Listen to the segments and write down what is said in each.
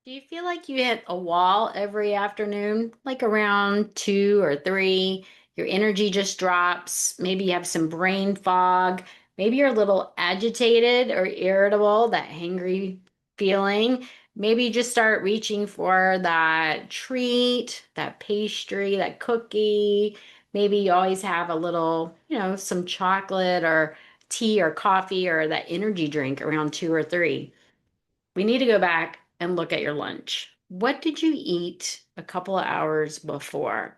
Do you feel like you hit a wall every afternoon, like around 2 or 3? Your energy just drops. Maybe you have some brain fog. Maybe you're a little agitated or irritable, that hangry feeling. Maybe you just start reaching for that treat, that pastry, that cookie. Maybe you always have a little, some chocolate or tea or coffee or that energy drink around 2 or 3. We need to go back and look at your lunch. What did you eat a couple of hours before?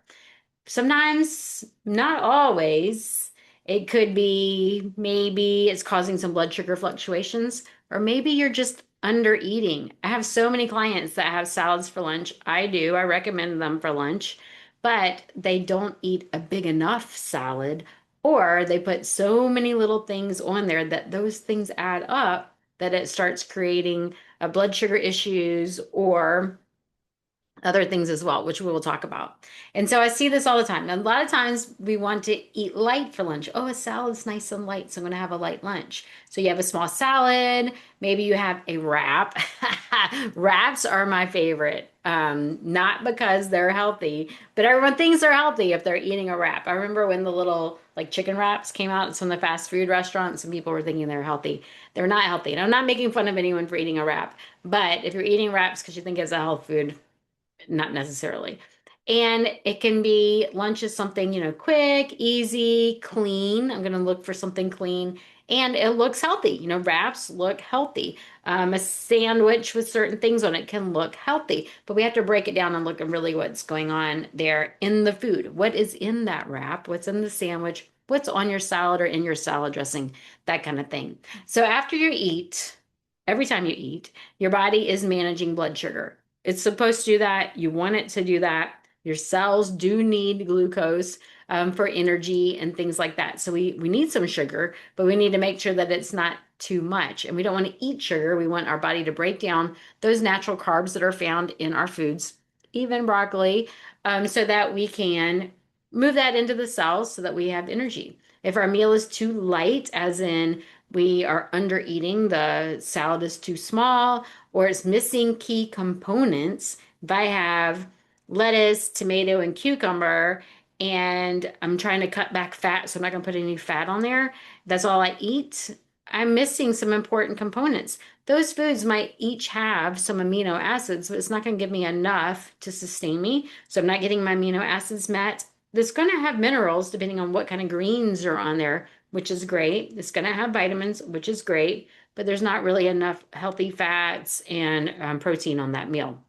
Sometimes, not always. It could be maybe it's causing some blood sugar fluctuations, or maybe you're just under eating. I have so many clients that have salads for lunch. I do. I recommend them for lunch, but they don't eat a big enough salad, or they put so many little things on there that those things add up that it starts creating blood sugar issues or other things as well, which we will talk about. And so I see this all the time. And a lot of times we want to eat light for lunch. Oh, a salad's nice and light, so I'm going to have a light lunch. So you have a small salad, maybe you have a wrap. Wraps are my favorite. Not because they're healthy, but everyone thinks they're healthy if they're eating a wrap. I remember when the little like chicken wraps came out at some of the fast food restaurants, and people were thinking they're healthy. They're not healthy. And I'm not making fun of anyone for eating a wrap, but if you're eating wraps because you think it's a health food, not necessarily. And it can be lunch is something, quick, easy, clean. I'm going to look for something clean and it looks healthy. Wraps look healthy. A sandwich with certain things on it can look healthy, but we have to break it down and look at really what's going on there in the food. What is in that wrap? What's in the sandwich? What's on your salad or in your salad dressing? That kind of thing. So after you eat, every time you eat, your body is managing blood sugar. It's supposed to do that. You want it to do that. Your cells do need glucose for energy and things like that. So we need some sugar, but we need to make sure that it's not too much. And we don't want to eat sugar. We want our body to break down those natural carbs that are found in our foods, even broccoli, so that we can move that into the cells so that we have energy. If our meal is too light, as in we are under eating, the salad is too small, or it's missing key components. If I have lettuce, tomato, and cucumber, and I'm trying to cut back fat, so I'm not going to put any fat on there, that's all I eat, I'm missing some important components. Those foods might each have some amino acids, but it's not going to give me enough to sustain me. So I'm not getting my amino acids met. It's going to have minerals depending on what kind of greens are on there, which is great. It's going to have vitamins, which is great, but there's not really enough healthy fats and protein on that meal.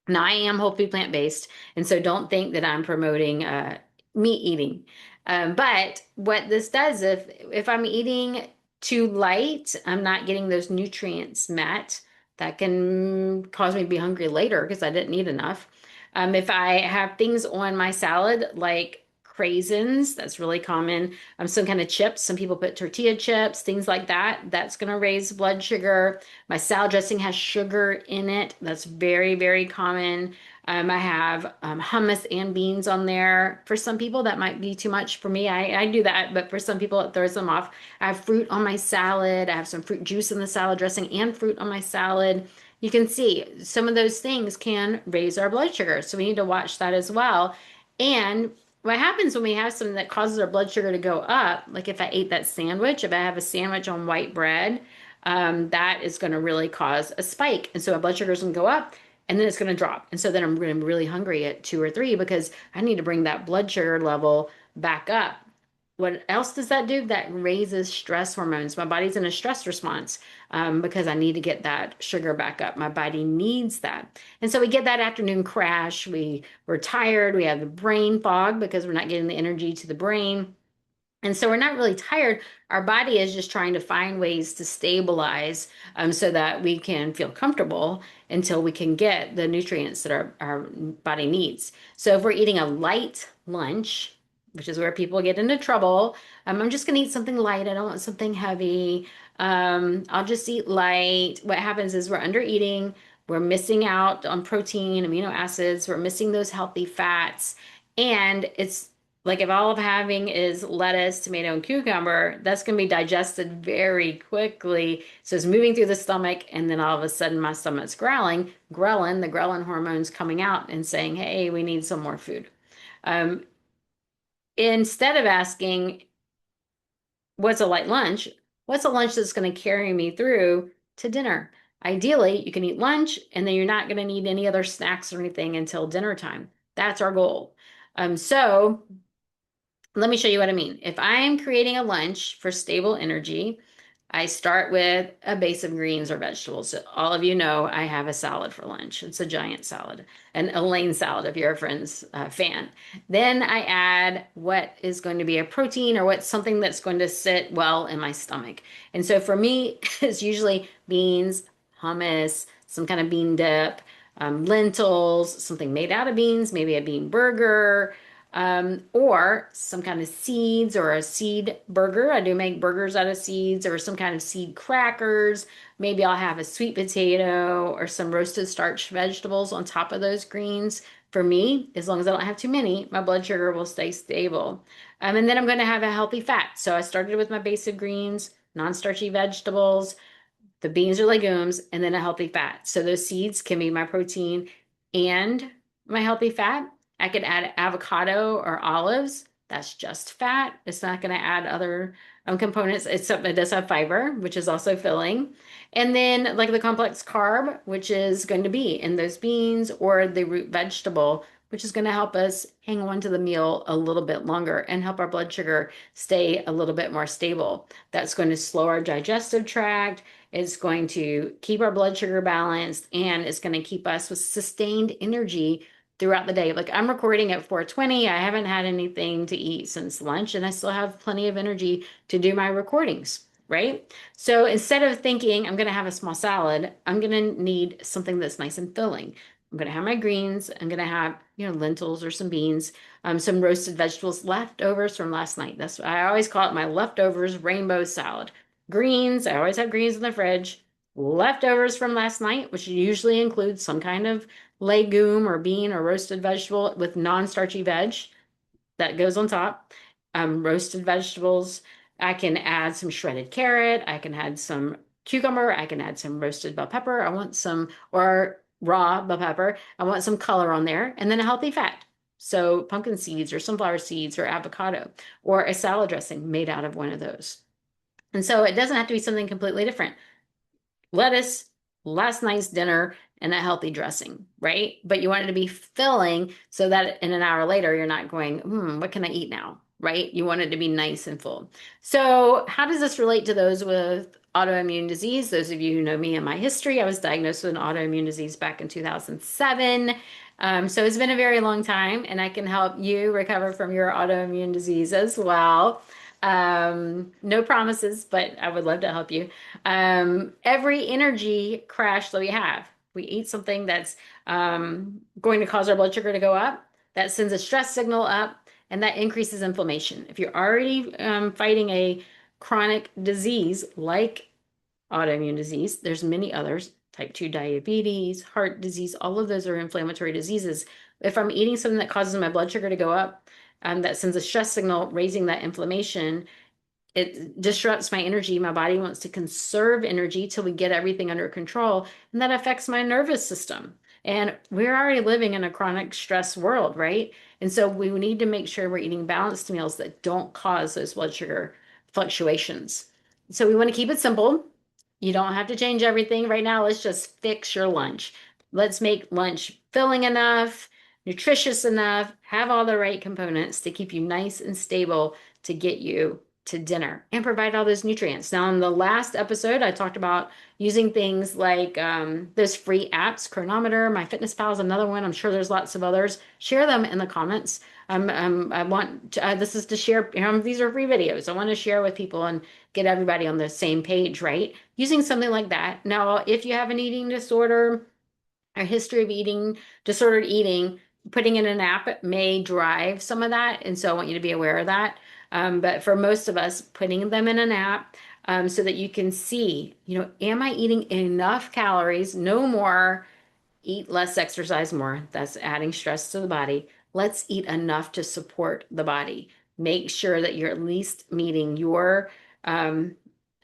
Now, I am whole food plant-based, and so don't think that I'm promoting meat eating. But what this does, if I'm eating too light, I'm not getting those nutrients met. That can cause me to be hungry later because I didn't eat enough. If I have things on my salad like craisins, that's really common. Some kind of chips. Some people put tortilla chips, things like that. That's going to raise blood sugar. My salad dressing has sugar in it. That's very, very common. I have hummus and beans on there. For some people, that might be too much. For me, I do that, but for some people, it throws them off. I have fruit on my salad. I have some fruit juice in the salad dressing and fruit on my salad. You can see some of those things can raise our blood sugar. So we need to watch that as well. And what happens when we have something that causes our blood sugar to go up, like if I ate that sandwich, if I have a sandwich on white bread, that is going to really cause a spike. And so my blood sugar is going to go up and then it's going to drop. And so then I'm going to be really hungry at 2 or 3 because I need to bring that blood sugar level back up. What else does that do? That raises stress hormones. My body's in a stress response because I need to get that sugar back up. My body needs that. And so we get that afternoon crash. We're tired. We have the brain fog because we're not getting the energy to the brain. And so we're not really tired. Our body is just trying to find ways to stabilize so that we can feel comfortable until we can get the nutrients that our body needs. So if we're eating a light lunch, which is where people get into trouble, I'm just going to eat something light. I don't want something heavy. I'll just eat light. What happens is we're under eating. We're missing out on protein, amino acids. We're missing those healthy fats. And it's Like if all I'm having is lettuce, tomato, and cucumber, that's going to be digested very quickly. So it's moving through the stomach, and then all of a sudden my stomach's growling, ghrelin, the ghrelin hormone's coming out and saying, "Hey, we need some more food." Um, Instead of asking, "What's a light lunch?" What's a lunch that's going to carry me through to dinner? Ideally, you can eat lunch, and then you're not going to need any other snacks or anything until dinner time. That's our goal. So let me show you what I mean. If I'm creating a lunch for stable energy, I start with a base of greens or vegetables. So all of you know I have a salad for lunch. It's a giant salad, an Elaine salad if you're a Friends fan. Then I add what is going to be a protein or what's something that's going to sit well in my stomach. And so for me, it's usually beans, hummus, some kind of bean dip, lentils, something made out of beans, maybe a bean burger, or some kind of seeds or a seed burger. I do make burgers out of seeds or some kind of seed crackers. Maybe I'll have a sweet potato or some roasted starch vegetables on top of those greens. For me, as long as I don't have too many, my blood sugar will stay stable. And then I'm going to have a healthy fat. So I started with my base of greens, non-starchy vegetables, the beans or legumes, and then a healthy fat. So those seeds can be my protein and my healthy fat. I could add avocado or olives. That's just fat. It's not going to add other components. It does have fiber, which is also filling. And then like the complex carb, which is going to be in those beans or the root vegetable, which is going to help us hang on to the meal a little bit longer and help our blood sugar stay a little bit more stable. That's going to slow our digestive tract. It's going to keep our blood sugar balanced, and it's going to keep us with sustained energy throughout the day. Like I'm recording at 4:20. I haven't had anything to eat since lunch, and I still have plenty of energy to do my recordings, right? So instead of thinking I'm going to have a small salad, I'm going to need something that's nice and filling. I'm going to have my greens. I'm going to have, lentils or some beans, some roasted vegetables, leftovers from last night. That's I always call it my leftovers rainbow salad. Greens, I always have greens in the fridge. Leftovers from last night, which usually includes some kind of legume or bean or roasted vegetable with non-starchy veg that goes on top. Roasted vegetables. I can add some shredded carrot. I can add some cucumber. I can add some roasted bell pepper. I want some, or raw bell pepper. I want some color on there. And then a healthy fat. So pumpkin seeds or sunflower seeds or avocado or a salad dressing made out of one of those. And so it doesn't have to be something completely different. Lettuce, last night's dinner, and a healthy dressing, right? But you want it to be filling so that in an hour later, you're not going, what can I eat now? Right? You want it to be nice and full. So, how does this relate to those with autoimmune disease? Those of you who know me and my history, I was diagnosed with an autoimmune disease back in 2007. So, it's been a very long time, and I can help you recover from your autoimmune disease as well. No promises, but I would love to help you. Every energy crash that we eat something that's going to cause our blood sugar to go up, that sends a stress signal up, and that increases inflammation. If you're already fighting a chronic disease like autoimmune disease, there's many others, type 2 diabetes, heart disease, all of those are inflammatory diseases. If I'm eating something that causes my blood sugar to go up, that sends a stress signal, raising that inflammation, it disrupts my energy. My body wants to conserve energy till we get everything under control, and that affects my nervous system. And we're already living in a chronic stress world, right? And so we need to make sure we're eating balanced meals that don't cause those blood sugar fluctuations. So we want to keep it simple. You don't have to change everything right now. Let's just fix your lunch. Let's make lunch filling enough, nutritious enough, have all the right components to keep you nice and stable to get you to dinner and provide all those nutrients. Now, in the last episode, I talked about using things like those free apps, Chronometer, MyFitnessPal is another one. I'm sure there's lots of others. Share them in the comments. I want to, this is to share. These are free videos. I want to share with people and get everybody on the same page, right? Using something like that. Now, if you have an eating disorder, a history of eating, disordered eating, putting in an app may drive some of that. And so I want you to be aware of that. But for most of us, putting them in an app so that you can see, am I eating enough calories? No more, eat less, exercise more. That's adding stress to the body. let's eat enough to support the body. Make sure that you're at least meeting your um,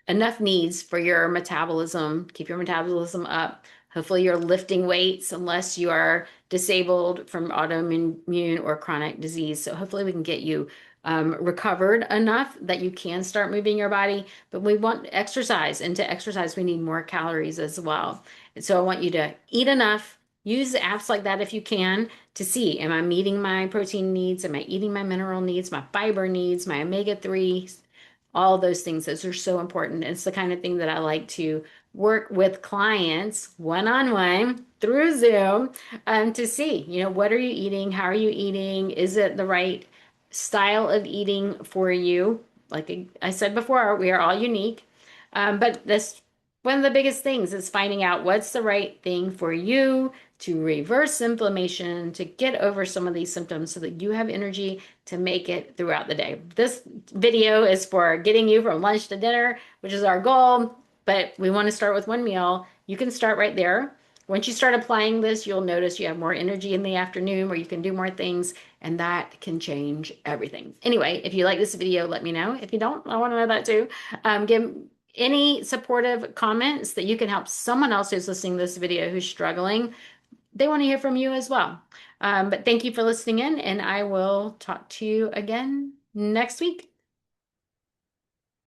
enough needs for your metabolism, keep your metabolism up. Hopefully, you're lifting weights unless you are disabled from autoimmune or chronic disease. So, hopefully, we can get you recovered enough that you can start moving your body. But we want exercise, and to exercise, we need more calories as well. And so, I want you to eat enough. Use apps like that if you can to see, am I meeting my protein needs? Am I eating my mineral needs, my fiber needs, my omega-3? All those things, those are so important. It's the kind of thing that I like to work with clients one-on-one through Zoom to see, what are you eating? How are you eating? Is it the right style of eating for you? Like I said before, we are all unique. But this one of the biggest things is finding out what's the right thing for you to reverse inflammation, to get over some of these symptoms so that you have energy to make it throughout the day. This video is for getting you from lunch to dinner, which is our goal, but we want to start with one meal. You can start right there. Once you start applying this, you'll notice you have more energy in the afternoon where you can do more things, and that can change everything. Anyway, if you like this video, let me know. If you don't, I want to know that too. Give any supportive comments that you can help someone else who's listening to this video who's struggling. They want to hear from you as well. But thank you for listening in, and I will talk to you again next week.